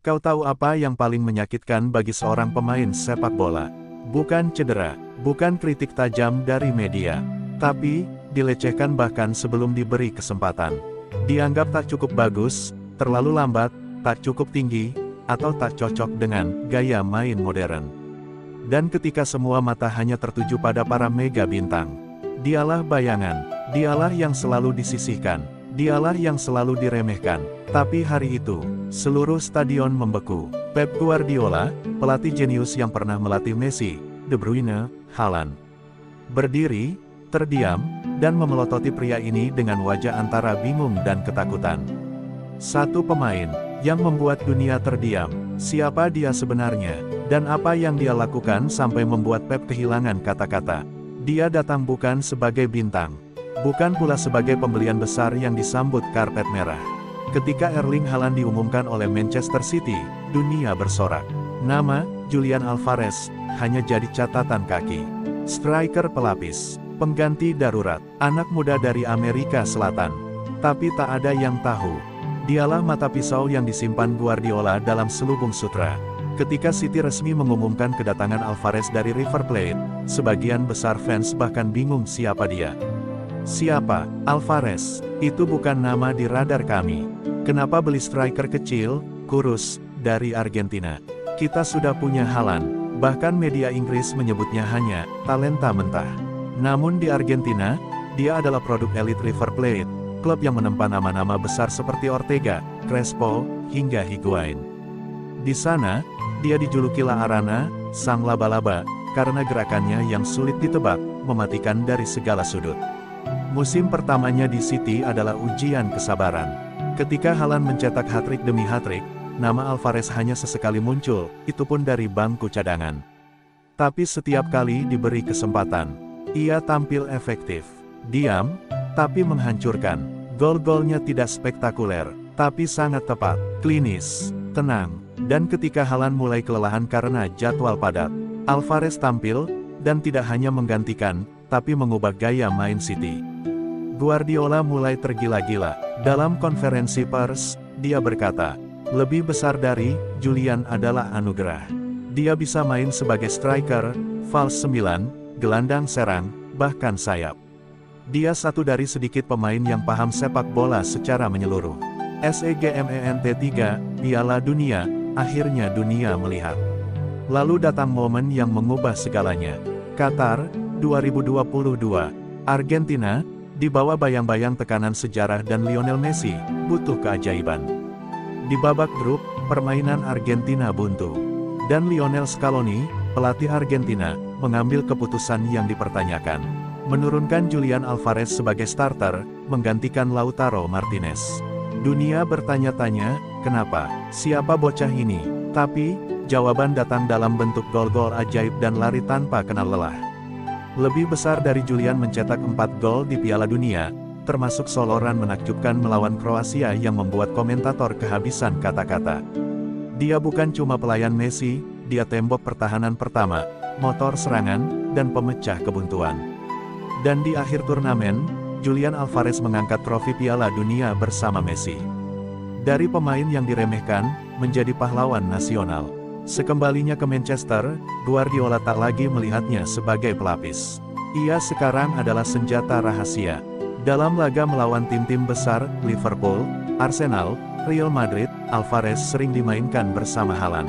Kau tahu apa yang paling menyakitkan bagi seorang pemain sepak bola? Bukan cedera, bukan kritik tajam dari media, tapi dilecehkan bahkan sebelum diberi kesempatan. Dianggap tak cukup bagus, terlalu lambat, tak cukup tinggi, atau tak cocok dengan gaya main modern. Dan ketika semua mata hanya tertuju pada para mega bintang, dialah bayangan, dialah yang selalu disisihkan, dialah yang selalu diremehkan. Tapi hari itu, seluruh stadion membeku. Pep Guardiola, pelatih jenius yang pernah melatih Messi, De Bruyne, Haaland, berdiri, terdiam, dan memelototi pria ini dengan wajah antara bingung dan ketakutan. Satu pemain yang membuat dunia terdiam. Siapa dia sebenarnya? Dan apa yang dia lakukan sampai membuat Pep kehilangan kata-kata? Dia datang bukan sebagai bintang, bukan pula sebagai pembelian besar yang disambut karpet merah. Ketika Erling Haaland diumumkan oleh Manchester City, dunia bersorak. Nama Julian Alvarez hanya jadi catatan kaki. Striker pelapis, pengganti darurat, anak muda dari Amerika Selatan. Tapi tak ada yang tahu, dialah mata pisau yang disimpan Guardiola dalam selubung sutra. Ketika City resmi mengumumkan kedatangan Alvarez dari River Plate, sebagian besar fans bahkan bingung siapa dia. Siapa Alvarez? Itu bukan nama di radar kami. Kenapa beli striker kecil, kurus, dari Argentina? Kita sudah punya Haaland, bahkan media Inggris menyebutnya hanya talenta mentah. Namun di Argentina, dia adalah produk elit River Plate, klub yang menempa nama-nama besar seperti Ortega, Crespo, hingga Higuain. Di sana, dia dijuluki La Arana, sang laba-laba, karena gerakannya yang sulit ditebak, mematikan dari segala sudut. Musim pertamanya di City adalah ujian kesabaran. Ketika Haaland mencetak hat-trick demi hat-trick, nama Alvarez hanya sesekali muncul, itu pun dari bangku cadangan. Tapi setiap kali diberi kesempatan, ia tampil efektif. Diam, tapi menghancurkan. Gol-golnya tidak spektakuler, tapi sangat tepat, klinis, tenang. Dan ketika Haaland mulai kelelahan karena jadwal padat, Alvarez tampil, dan tidak hanya menggantikan, tapi mengubah gaya main City. Guardiola mulai tergila-gila. Dalam konferensi pers, dia berkata, lebih besar dari Julian adalah anugerah. Dia bisa main sebagai striker, false 9, gelandang serang, bahkan sayap. Dia satu dari sedikit pemain yang paham sepak bola secara menyeluruh. SEGMENT 3, Piala Dunia, akhirnya dunia melihat. Lalu datang momen yang mengubah segalanya. Qatar, 2022. Argentina, di bawah bayang-bayang tekanan sejarah dan Lionel Messi, butuh keajaiban. Di babak grup, permainan Argentina buntu. Dan Lionel Scaloni, pelatih Argentina, mengambil keputusan yang dipertanyakan. Menurunkan Julian Alvarez sebagai starter, menggantikan Lautaro Martinez. Dunia bertanya-tanya, kenapa? Siapa bocah ini? Tapi, jawaban datang dalam bentuk gol-gol ajaib dan lari tanpa kenal lelah. Lebih besar dari Julian mencetak 4 gol di Piala Dunia, termasuk soloran menakjubkan melawan Kroasia yang membuat komentator kehabisan kata-kata. Dia bukan cuma pelayan Messi, dia tembok pertahanan pertama, motor serangan, dan pemecah kebuntuan. Dan di akhir turnamen, Julian Alvarez mengangkat trofi Piala Dunia bersama Messi. Dari pemain yang diremehkan, menjadi pahlawan nasional. Sekembalinya ke Manchester, Guardiola tak lagi melihatnya sebagai pelapis. Ia sekarang adalah senjata rahasia. Dalam laga melawan tim-tim besar, Liverpool, Arsenal, Real Madrid, Alvarez sering dimainkan bersama Haaland.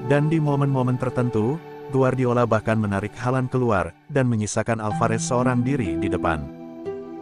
Dan di momen-momen tertentu, Guardiola bahkan menarik Haaland keluar, dan menyisakan Alvarez seorang diri di depan.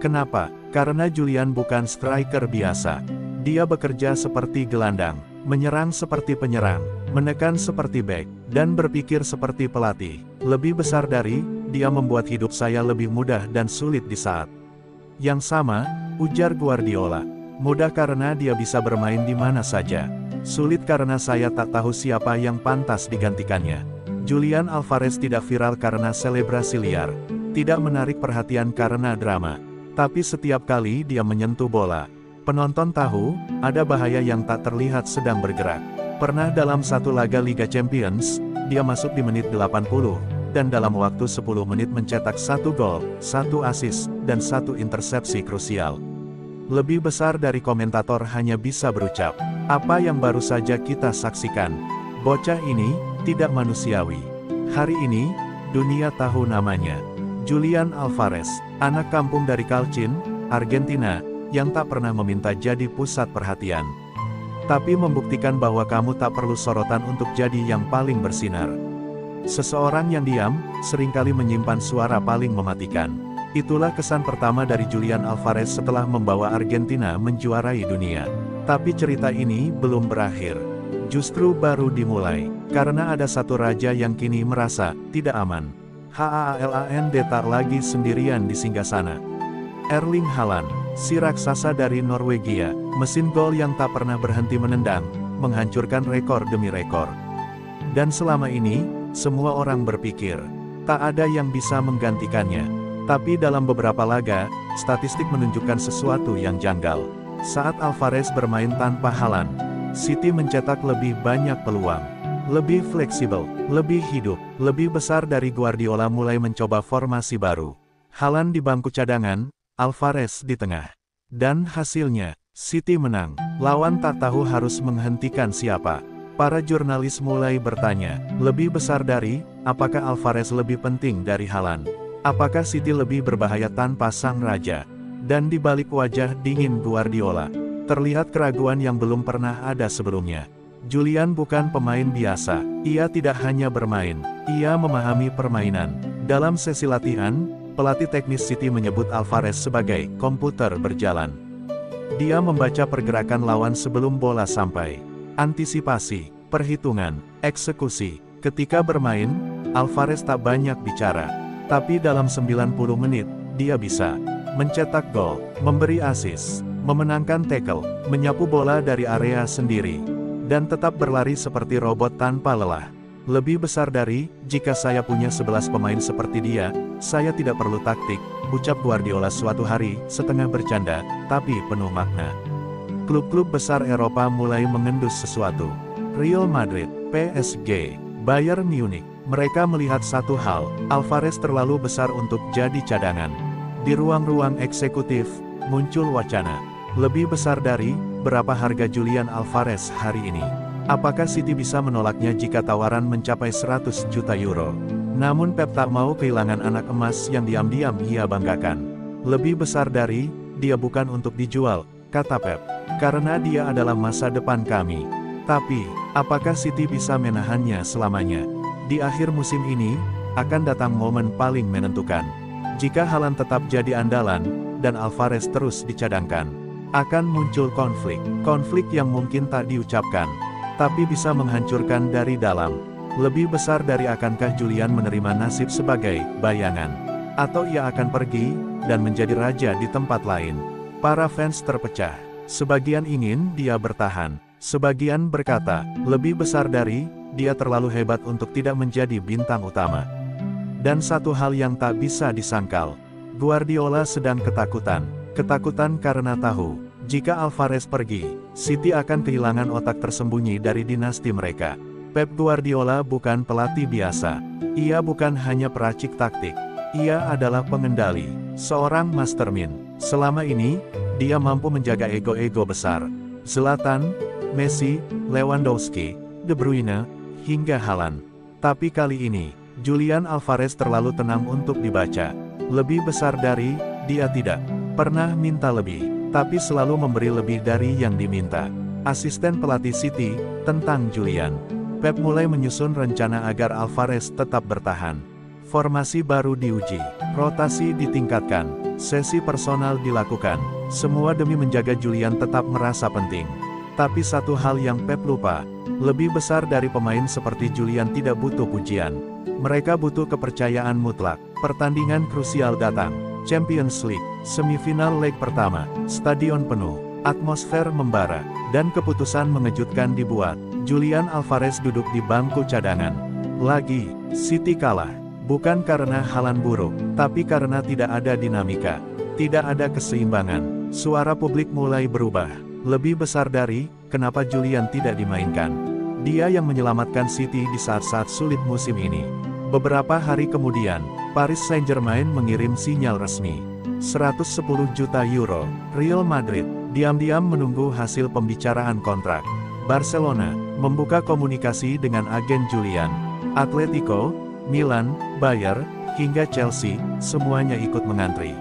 Kenapa? Karena Julian bukan striker biasa. Dia bekerja seperti gelandang, menyerang seperti penyerang, menekan seperti bek, dan berpikir seperti pelatih. Lebih besar dari, dia membuat hidup saya lebih mudah dan sulit di saat yang sama, ujar Guardiola. Mudah karena dia bisa bermain di mana saja. Sulit karena saya tak tahu siapa yang pantas digantikannya. Julian Alvarez tidak viral karena selebrasi liar, tidak menarik perhatian karena drama. Tapi setiap kali dia menyentuh bola, penonton tahu, ada bahaya yang tak terlihat sedang bergerak. Pernah dalam satu laga Liga Champions, dia masuk di menit 80, dan dalam waktu 10 menit mencetak 1 gol, 1 assist, dan 1 intersepsi krusial. Lebih besar dari komentator hanya bisa berucap, Apa yang baru saja kita saksikan? Bocah ini tidak manusiawi. Hari ini, dunia tahu namanya. Julian Alvarez, anak kampung dari Calcin, Argentina, yang tak pernah meminta jadi pusat perhatian. Tapi membuktikan bahwa kamu tak perlu sorotan untuk jadi yang paling bersinar. Seseorang yang diam, seringkali menyimpan suara paling mematikan. Itulah kesan pertama dari Julian Alvarez setelah membawa Argentina menjuarai dunia. Tapi cerita ini belum berakhir. Justru baru dimulai, karena ada satu raja yang kini merasa tidak aman. Haaland tak lagi sendirian di singgasana. Erling Haaland, si raksasa dari Norwegia, mesin gol yang tak pernah berhenti menendang, menghancurkan rekor demi rekor. Dan selama ini, semua orang berpikir, tak ada yang bisa menggantikannya. Tapi dalam beberapa laga, statistik menunjukkan sesuatu yang janggal. Saat Alvarez bermain tanpa Haaland, City mencetak lebih banyak peluang. Lebih fleksibel, lebih hidup, lebih besar dari Guardiola mulai mencoba formasi baru. Haaland di bangku cadangan, Alvarez di tengah. Dan hasilnya, City menang. Lawan tak tahu harus menghentikan siapa. Para jurnalis mulai bertanya, lebih besar dari, apakah Alvarez lebih penting dari Haaland? Apakah City lebih berbahaya tanpa sang raja? Dan di balik wajah dingin Guardiola, terlihat keraguan yang belum pernah ada sebelumnya. Julian bukan pemain biasa, ia tidak hanya bermain, ia memahami permainan. Dalam sesi latihan, pelatih teknis City menyebut Alvarez sebagai komputer berjalan. Dia membaca pergerakan lawan sebelum bola sampai. Antisipasi, perhitungan, eksekusi. Ketika bermain, Alvarez tak banyak bicara. Tapi dalam 90 menit, dia bisa mencetak gol, memberi assist, memenangkan tackle, menyapu bola dari area sendiri, dan tetap berlari seperti robot tanpa lelah. Lebih besar dari, jika saya punya 11 pemain seperti dia, saya tidak perlu taktik, ucap Guardiola suatu hari, setengah bercanda, tapi penuh makna. Klub-klub besar Eropa mulai mengendus sesuatu. Real Madrid, PSG, Bayern Munich, mereka melihat satu hal, Alvarez terlalu besar untuk jadi cadangan. Di ruang-ruang eksekutif, muncul wacana, lebih besar dari, berapa harga Julian Alvarez hari ini? Apakah City bisa menolaknya jika tawaran mencapai 100 juta euro? Namun Pep tak mau kehilangan anak emas yang diam-diam ia banggakan. Lebih besar dari, dia bukan untuk dijual, kata Pep, karena dia adalah masa depan kami. Tapi, apakah City bisa menahannya selamanya? Di akhir musim ini, akan datang momen paling menentukan. Jika Haaland tetap jadi andalan, dan Alvarez terus dicadangkan, akan muncul konflik yang mungkin tak diucapkan, tapi bisa menghancurkan dari dalam. Lebih besar dari akankah Julian menerima nasib sebagai bayangan, atau ia akan pergi, dan menjadi raja di tempat lain. Para fans terpecah, sebagian ingin dia bertahan, sebagian berkata, lebih besar dari, dia terlalu hebat untuk tidak menjadi bintang utama. Dan satu hal yang tak bisa disangkal, Guardiola sedang ketakutan karena tahu, jika Alvarez pergi, City akan kehilangan otak tersembunyi dari dinasti mereka. Pep Guardiola bukan pelatih biasa, ia bukan hanya peracik taktik, ia adalah pengendali, seorang mastermind. Selama ini, dia mampu menjaga ego-ego besar, Zlatan, Messi, Lewandowski, De Bruyne, hingga Haaland. Tapi kali ini, Julian Alvarez terlalu tenang untuk dibaca. Lebih besar dari, dia tidak pernah minta lebih, tapi selalu memberi lebih dari yang diminta. Asisten pelatih City, tentang Julian. Pep mulai menyusun rencana agar Alvarez tetap bertahan. Formasi baru diuji, rotasi ditingkatkan, sesi personal dilakukan, semua demi menjaga Julian tetap merasa penting. Tapi satu hal yang Pep lupa, lebih besar dari pemain seperti Julian tidak butuh pujian. Mereka butuh kepercayaan mutlak. Pertandingan krusial datang. Champions League, semifinal leg pertama, stadion penuh, atmosfer membara, dan keputusan mengejutkan dibuat. Julian Alvarez duduk di bangku cadangan. Lagi, City kalah. Bukan karena Haaland buruk, tapi karena tidak ada dinamika. Tidak ada keseimbangan. Suara publik mulai berubah. Lebih besar dari, kenapa Julian tidak dimainkan? Dia yang menyelamatkan City di saat-saat sulit musim ini. Beberapa hari kemudian, Paris Saint-Germain mengirim sinyal resmi. 110 juta euro, Real Madrid, diam-diam menunggu hasil pembicaraan kontrak. Barcelona membuka komunikasi dengan agen Julian. Atletico, Milan, Bayer, hingga Chelsea, semuanya ikut mengantri.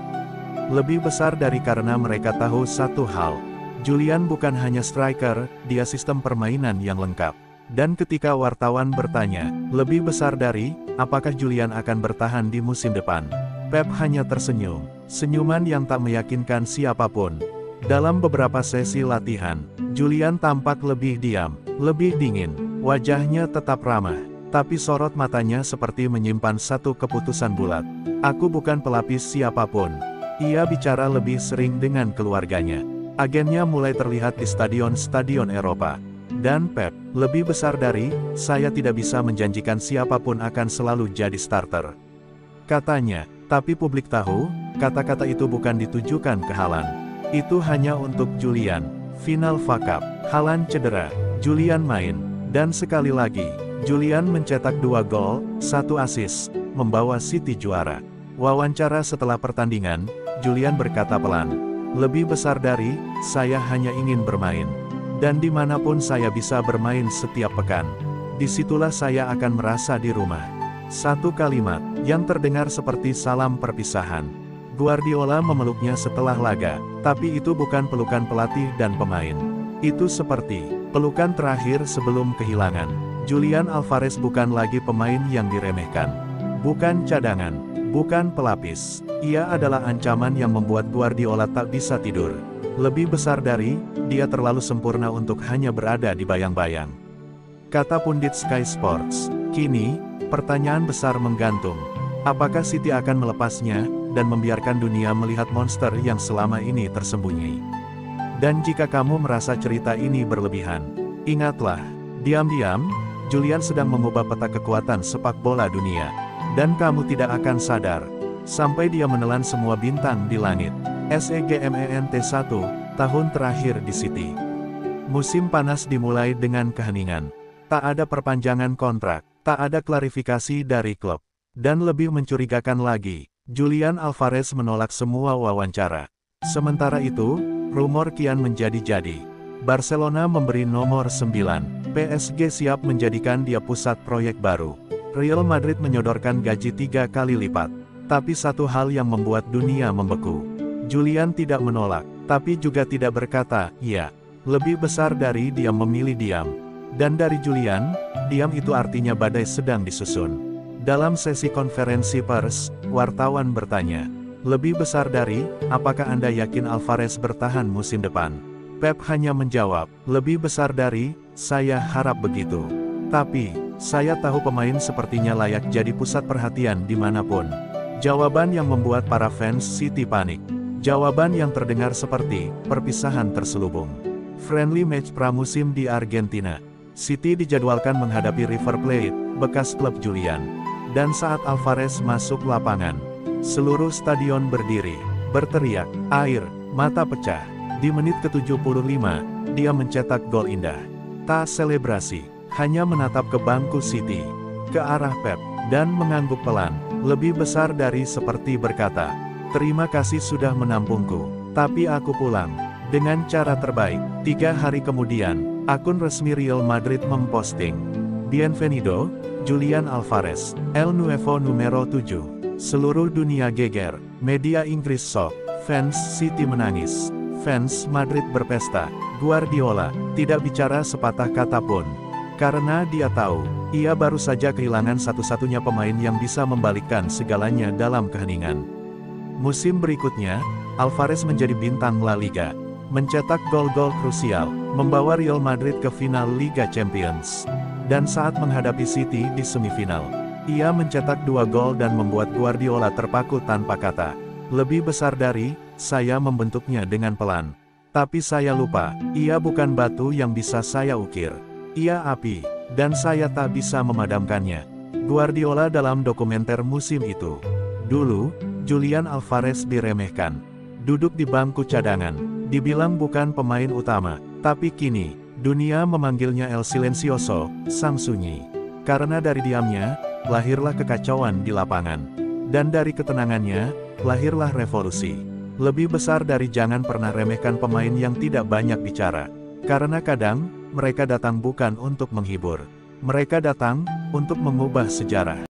Lebih besar dari karena mereka tahu satu hal. Julian bukan hanya striker, dia sistem permainan yang lengkap. Dan ketika wartawan bertanya, lebih besar dari, apakah Julian akan bertahan di musim depan? Pep hanya tersenyum, senyuman yang tak meyakinkan siapapun. Dalam beberapa sesi latihan, Julian tampak lebih diam, lebih dingin, wajahnya tetap ramah, tapi sorot matanya seperti menyimpan satu keputusan bulat. Aku bukan pelapis siapapun. Ia bicara lebih sering dengan keluarganya. Agennya mulai terlihat di stadion-stadion Eropa. Dan Pep, lebih besar dari, saya tidak bisa menjanjikan siapapun akan selalu jadi starter. Katanya, tapi publik tahu, kata-kata itu bukan ditujukan ke Haaland. Itu hanya untuk Julian. Final FA Cup, Haaland cedera, Julian main. Dan sekali lagi, Julian mencetak 2 gol, 1 assist, membawa City juara. Wawancara setelah pertandingan, Julian berkata pelan, lebih besar dari, saya hanya ingin bermain. Dan dimanapun saya bisa bermain setiap pekan, disitulah saya akan merasa di rumah. Satu kalimat, yang terdengar seperti salam perpisahan. Guardiola memeluknya setelah laga, tapi itu bukan pelukan pelatih dan pemain. Itu seperti pelukan terakhir sebelum kehilangan. Julian Alvarez bukan lagi pemain yang diremehkan. Bukan cadangan, bukan pelapis. Ia adalah ancaman yang membuat Guardiola tak bisa tidur. Lebih besar dari, dia terlalu sempurna untuk hanya berada di bayang-bayang. Kata pundit Sky Sports, kini, pertanyaan besar menggantung. Apakah City akan melepasnya, dan membiarkan dunia melihat monster yang selama ini tersembunyi? Dan jika kamu merasa cerita ini berlebihan, ingatlah, diam-diam, Julian sedang mengubah peta kekuatan sepak bola dunia. Dan kamu tidak akan sadar, sampai dia menelan semua bintang di langit. SEGMENT 1, tahun terakhir di City. Musim panas dimulai dengan keheningan. Tak ada perpanjangan kontrak, tak ada klarifikasi dari klub. Dan lebih mencurigakan lagi, Julian Alvarez menolak semua wawancara. Sementara itu, rumor kian menjadi-jadi. Barcelona memberi nomor 9, PSG siap menjadikan dia pusat proyek baru. Real Madrid menyodorkan gaji 3 kali lipat. Tapi satu hal yang membuat dunia membeku. Julian tidak menolak, tapi juga tidak berkata, ya. Lebih besar dari dia memilih diam. Dan dari Julian, diam itu artinya badai sedang disusun. Dalam sesi konferensi pers, wartawan bertanya, lebih besar dari, apakah Anda yakin Alvarez bertahan musim depan? Pep hanya menjawab, lebih besar dari, saya harap begitu. Tapi, saya tahu pemain sepertinya layak jadi pusat perhatian dimanapun. Jawaban yang membuat para fans City panik. Jawaban yang terdengar seperti, perpisahan terselubung. Friendly match pramusim di Argentina. City dijadwalkan menghadapi River Plate, bekas klub Julian. Dan saat Alvarez masuk lapangan, seluruh stadion berdiri, berteriak, air, mata pecah. Di menit ke-75, dia mencetak gol indah. Tak selebrasi, hanya menatap ke bangku City, ke arah Pep, dan mengangguk pelan, lebih besar dari seperti berkata, terima kasih sudah menampungku, tapi aku pulang. Dengan cara terbaik, 3 hari kemudian, akun resmi Real Madrid memposting, Bienvenido, Julian Alvarez, El Nuevo Numero 7. Seluruh dunia geger, media Inggris shock, fans City menangis, fans Madrid berpesta. Guardiola tidak bicara sepatah kata pun. Karena dia tahu, ia baru saja kehilangan satu-satunya pemain yang bisa membalikkan segalanya dalam keheningan. Musim berikutnya, Alvarez menjadi bintang La Liga, mencetak gol-gol krusial, membawa Real Madrid ke final Liga Champions. Dan saat menghadapi City di semifinal, ia mencetak 2 gol dan membuat Guardiola terpaku tanpa kata. Lebih besar dari, saya membentuknya dengan pelan. Tapi saya lupa, ia bukan batu yang bisa saya ukir. Ia api, dan saya tak bisa memadamkannya. Guardiola dalam dokumenter musim itu. Dulu, Julian Alvarez diremehkan. Duduk di bangku cadangan, dibilang bukan pemain utama. Tapi kini, dunia memanggilnya El Silencioso, sang sunyi. Karena dari diamnya, lahirlah kekacauan di lapangan. Dan dari ketenangannya, lahirlah revolusi. Lebih besar dari jangan pernah remehkan pemain yang tidak banyak bicara. Karena kadang, mereka datang bukan untuk menghibur. Mereka datang untuk mengubah sejarah.